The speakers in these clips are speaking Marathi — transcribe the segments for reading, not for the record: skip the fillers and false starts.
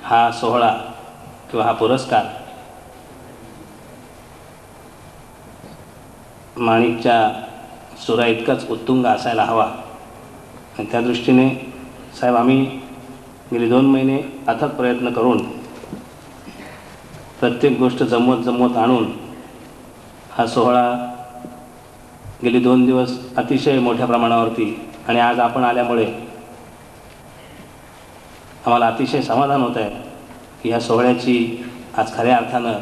हा सोहळा किंवा हा पुरस्कार माणिकच्या सुरा इतकाच उत्तुंग असायला हवा आणि त्या दृष्टीने साहेब आम्ही गेली 2 महिने अथक प्रयत्न करून प्रत्येक गोष्ट जमवत आणून हा सोहळा गेली 2 दिवस अतिशय मोठ्या प्रमाणावरती आणि आज आपण आल्यामुळे आम्हाला अतिशय समाधान होत आहे की ह्या सोहळ्याची आज खऱ्या अर्थानं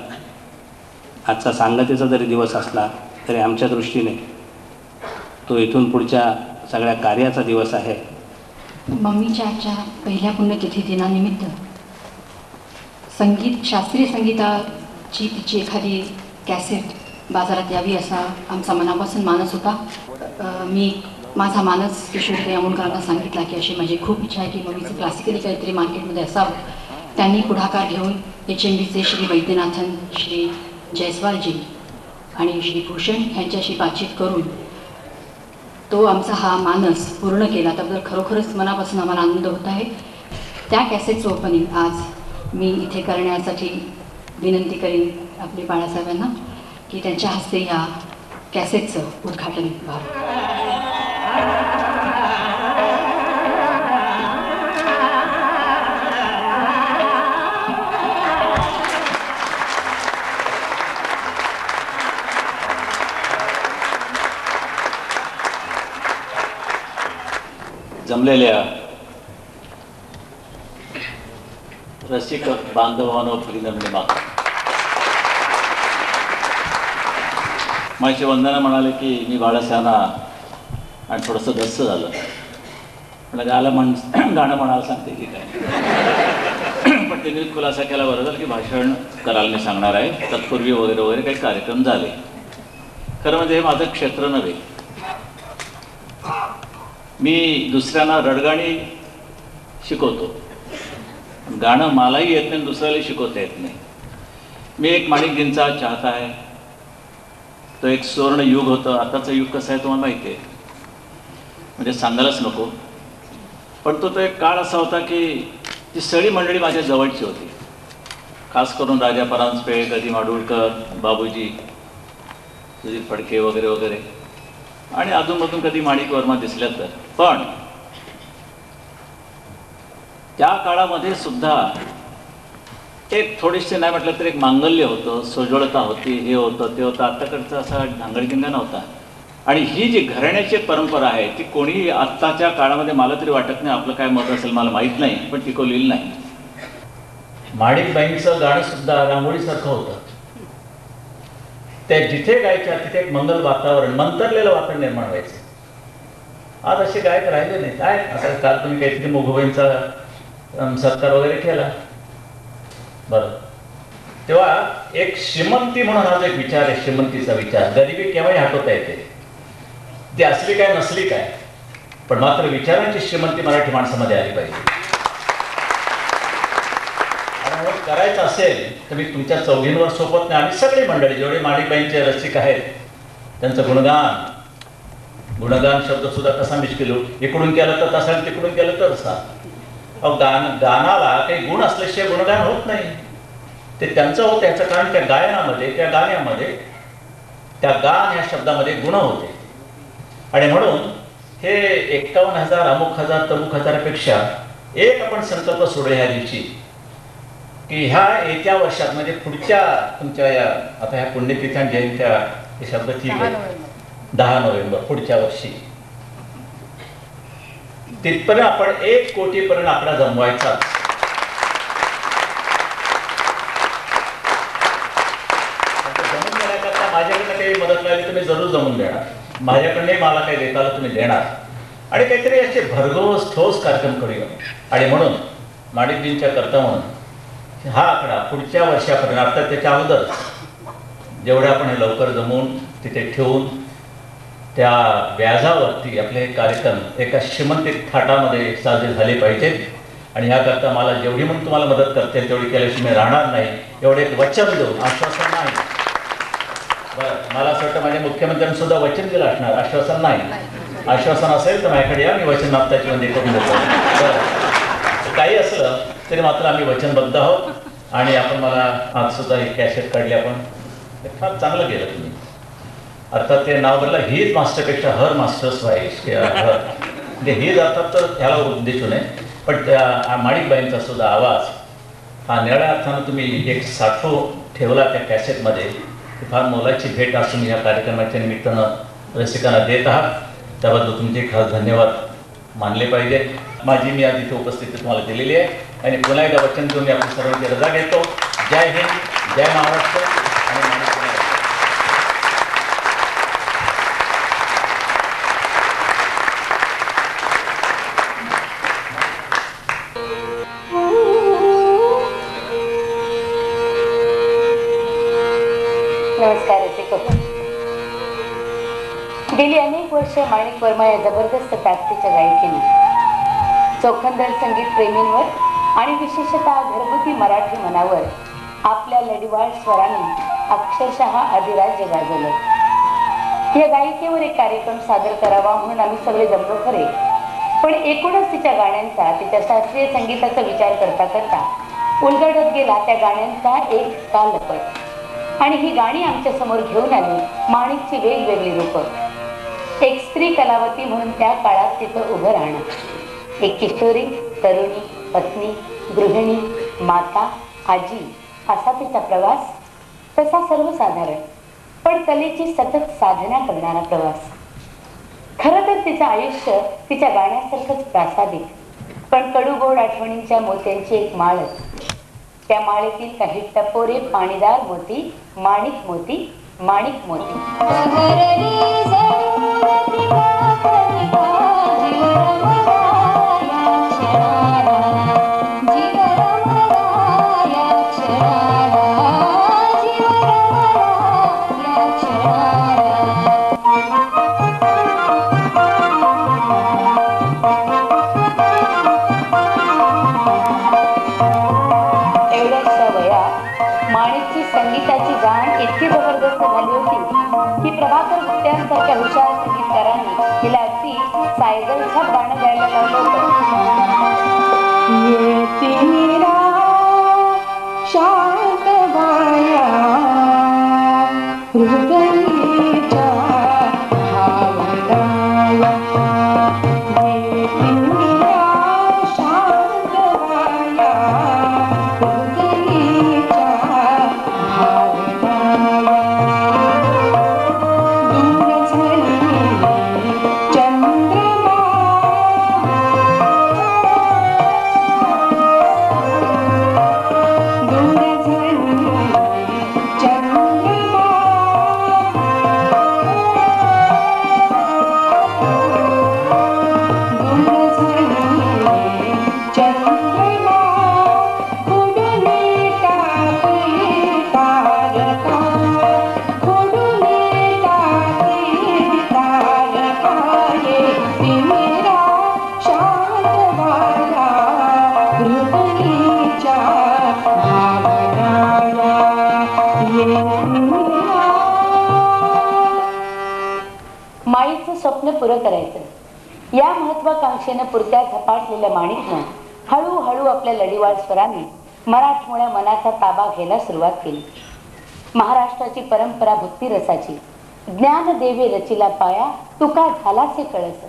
आजचा सांगतेचा जरी दिवस असला तरी आमच्या दृष्टीने तो इथून पुढच्या सगळ्या कार्याचा दिवस आहे. मम्मीच्या आजच्या पहिल्या पुण्यतिथी दिनानिमित्त शास्त्रीय संगीताची तिची एखादी कॅसेट बाजारात यावी असा आमचा मनापासून मानस होता. मी माझा मानस किशोरताई अमोलकरांना सांगितला की अशी माझी खूप इच्छा आहे की मम्मीचं क्लासिकली काहीतरी मार्केटमध्ये असावं. त्यांनी पुढाकार घेऊन HMBचे श्री वैद्यनाथन, श्री जयस्वालजी आणि श्री भूषण यांच्याशी बातचीत करून तो आमचा हा मानस पूर्ण केला. त्याबद्दल खरोखरच मनापासून आम्हाला आनंद होत आहे. त्या कॅसेटचं ओपनिंग आज मी इथे करण्यासाठी विनंती करीन आपले बाळासाहेबांना की त्यांच्या हस्ते या कॅसेटचं उद्घाटन व्हावं. जमलेल्या रसिक बांधवांनो भगिनींनो मागतो. माझी वंदना म्हणाले की मी बाळासाहेबांना आणि थोडंसं दस्त झालं पण गाणं म्हणायला सांगते की काय पण त्यांनी खुलासा केला बरं झालं की भाषण करायला मी सांगणार आहे. तत्पूर्वी वगैरे काही कार्यक्रम झाले. खरं म्हणजे हे माझं क्षेत्र नव्हे. मी दुसऱ्यांना रडगाणी शिकवतो. गाणं मलाही येत नाही, दुसऱ्याला शिकवता येत नाही. मी एक माणिकजींचा चाहता आहे. तो एक सुवर्ण युग होतं. आताचं युग कसं आहे तुम्हाला माहिती आहे, म्हणजे सांगायलाच नको. पण तो एक काळ असा होता की ती सगळी मंडळी माझ्या जवळची होती. खास करून राजा परांजपे, गदी माडुळकर, बाबूजी, सुधीर फडके वगैरे आणि अधूनमधून कधी माणिक वर्मा दिसल्या तर. पण त्या काळामध्ये सुद्धा एक थोडीशी नाही म्हटलं तर एक मांगल्य होतं, सोज्वळता होती, हे होतं ते होतं. आत्ताकडचा असा धांगडगिंगा नव्हता. आणि ही जी घराण्याची परंपरा आहे ती कोणी आत्ताच्या काळामध्ये, मला तरी वाटत नाही, आपलं काय मत असेल मला माहीत नाही, पण टिकवलेलं नाही. माणिकबाईंचं गाणं सुद्धा रांगोळीसारखं होतं. त्या जिथे गायच्या तिथे एक मंगल वातावरण, मंतरलेलं वातावरण निर्माण व्हायचं. आज असे गायक राहिले नाही. काय आता काल तुम्ही काहीतरी मोघबाईंचा सत्कार वगैरे केला, बरं. तेव्हा एक श्रीमंती म्हणून हा जो एक विचार आहे, श्रीमंतीचा विचार, गरिबी केव्हाही हटवता येते. ती असली काय नसली काय, पण मात्र विचारांची श्रीमंती मराठी माणसामध्ये आली पाहिजे. आणि करायचं असेल तर मी तुमच्या चौघींवर सोपत नाही. आम्ही सगळी मंडळी जेवढे माणिकबाईंचे रसिक आहेत त्यांचं गुणगान शब्द सुद्धा कसा मिश्किल, इकडून केलं तर तसा, तिकडून केलं तर तसा. गानाला काही गुण असल्याशिवाय गुणगान होत नाही. ते त्यांचं होतं याचं कारण त्या गायनामध्ये, त्या गाण्यामध्ये, त्या गान या शब्दामध्ये गुण होते. आणि म्हणून हे 51,000 अमुक हजार तमुक हजारापेक्षा एक आपण संकल्प सोडूया ह्या दिवशी, की ह्या येत्या वर्षात म्हणजे पुढच्या तुमच्या या आता ह्या पुण्यतिथ्या जयंत्या, हे शब्द ठीक आहे, 10 नोव्हेंबर पुढच्या वर्षी तिथपर्यंत आपण 1 कोटीपर्यंत आकडा जमवायचा. जमून देण्याकरता माझ्याकडनं काही मदत मिळाली तुम्ही जरूर जमून देणार, माझ्याकडनं मला काही देता आलं तुम्ही देणार, आणि काहीतरी असे भरघोस ठोस कार्यक्रम करूया. आणि म्हणून माणिकजींच्या करता म्हणून हा आकडा पुढच्या वर्षापर्यंत, आता त्याच्या अगोदर जेवढे आपण हे लवकर जमवून तिथे ठेवून त्या व्याजावरती आपले हे कार्यक्रम एका श्रीमंत थाटामध्ये साजरे झाले पाहिजेत. आणि ह्याकरता मला जेवढी म्हणून तुम्हाला मदत करते तेवढी केल्याशिवाय मी राहणार नाही, एवढे एक वचन देऊन, आश्वासन नाही. बरं, मला असं वाटतं माझ्या मुख्यमंत्र्यांनी सुद्धा वचन दिलं असणार, आश्वासन नाही. आश्वासन असेल तर माझ्याकडे या, मी वचन नात्याची बंदी करून देतो. बरं, काही असलं तरी मात्र आम्ही वचनबद्ध आहोत. आणि आपण मला आज सुद्धा ही कॅसेट काढली, आपण फार चांगलं केलं तुम्ही. अर्थात ते नाव बदला, हीच मास्टरपेक्षा हर मास्टर्स व्हाईस, म्हणजे हीच अर्थात तर ह्याला उद्देशू नये, पण त्या माणिकबाईंचा सुद्धा आवाज हा निराळ्या अर्थानं तुम्ही एक साठवून ठेवला त्या कॅसेटमध्ये. फार मोलाची भेट असून या कार्यक्रमाच्या निमित्तानं रसिकांना देत आहात, त्याबद्दल तुमचे खास धन्यवाद मानले पाहिजे. मी आज इथे उपस्थिती तुम्हाला दिलेली आहे. आणि पुन्हा एकदा वचन देऊन मी आपली सर्वांची रजा घेतो. जय हिंद, जय महाराष्ट्र. आणि नमस्कार रसिको. गेली अनेक वर्ष माणिक वर्मा या जबरदस्त ताकदीच्या गायकीने चोखंदळ संगीत प्रेमींवर आणि विशेषतः घरगुती मराठी मनावर आपल्या लढीवाळ स्वराने अक्षरशः अधिराज्य गाजवलं. या गायिकेवर एक कार्यक्रम सादर करावा म्हणून आम्ही सगळे जमलो खरे, पण एकूणच तिच्या गाण्यांचा, तिच्या शास्त्रीय संगीताचा विचार करता करता उलगडत गेला त्या गाण्यांचा एक कालपट. आणि ही गाणी आमच्या समोर घेऊन आली माणिकची वेगवेगळी रूपं. एक स्त्री कलावती म्हणून त्या काळात तिथं उभं राहणं, एक किशोरी, तरुणी, पत्नी, गृहिणी, माता, आजी असा तिचा प्रवास, तसा सर्वसाधारण पण कलेची सतत साधना करणारा प्रवास. खरं तर तिचं आयुष्य तिच्या गाण्यासारखंच प्रासादिक, पण कडूगोड आठवणींच्या मोत्यांची एक माळच. त्या माळेतील काही टपोरे पाणीदार मोती, माणिक मोती, माणिक मोती. संगीताची जाण इतकी जबरदस्त झाली होती की प्रभाकर गुप्त्यांसारख्या हुशार संगीतकारांनी तिला अगदी सायगलच्या गाणं गायला लावलं होतं. माईचं स्वप्न पुरं करायचं या महत्वाकांक्षेनं पुरत्या झपाटलेल्या माणिकनं हळूहळू आपल्या लढीवाळ स्वरांनी मराठमोळ्या मनाचा ताबा घ्यायला सुरुवात केली. महाराष्ट्राची परंपरा भक्तिरसाची, ज्ञानदेवे रचिला पाया तुका झालासे कळस,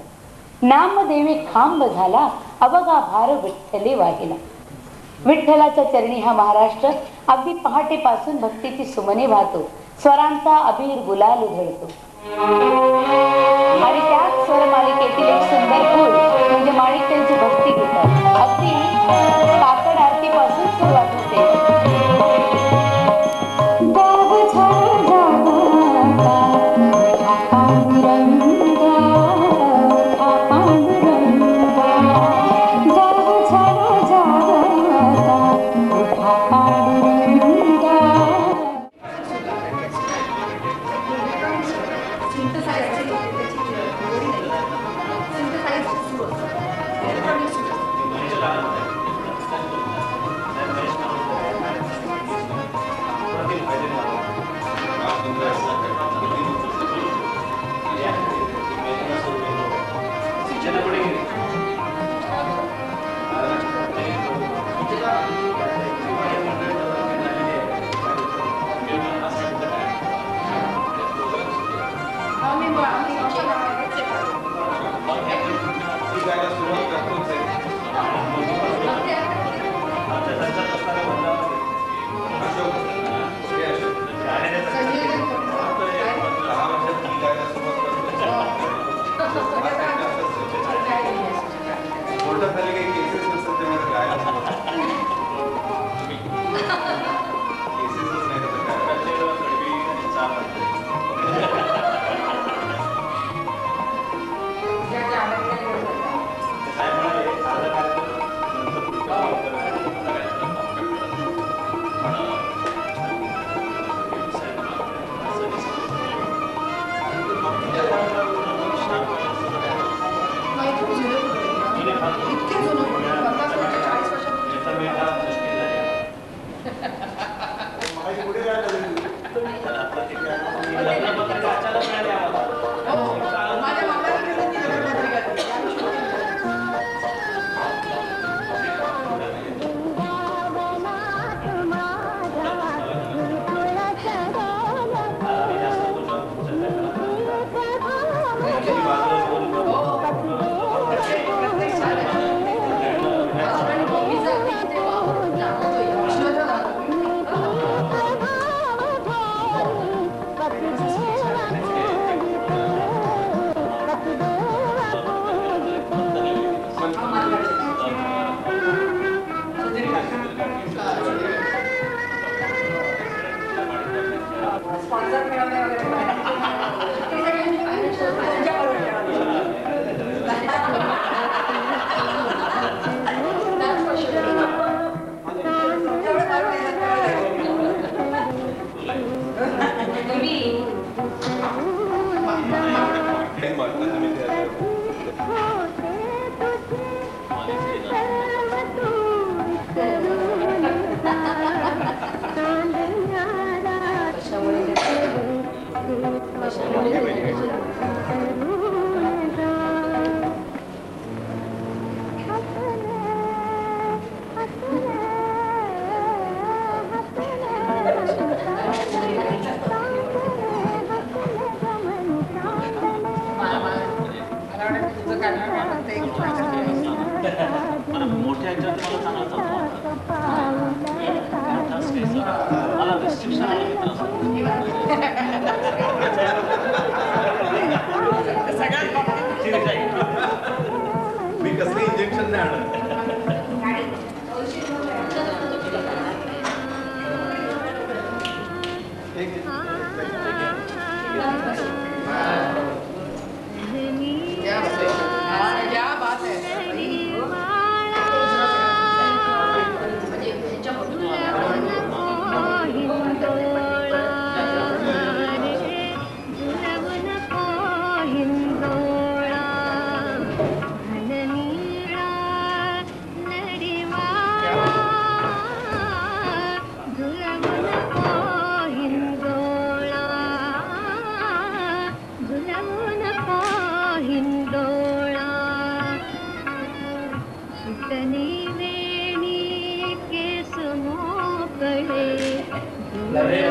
नामदेवे खांब झाला अवघा भार विठ्ठले वाहिला. विठ्ठलाच्या चरणी हा महाराष्ट्र अगदी पहाटेपासून भक्तीची सुमने वाहतो, स्वरांचा अबीर गुलाल उधळतो. आणि त्याच स्वर मालिकेतील एक सुंदर फूल म्हणजे माणिक त्यांची भक्ती गीतं. अगदी काकड आरतीपासून सुरुवात होते. मी कसलं इंजेक्शन नाही आणत. नवे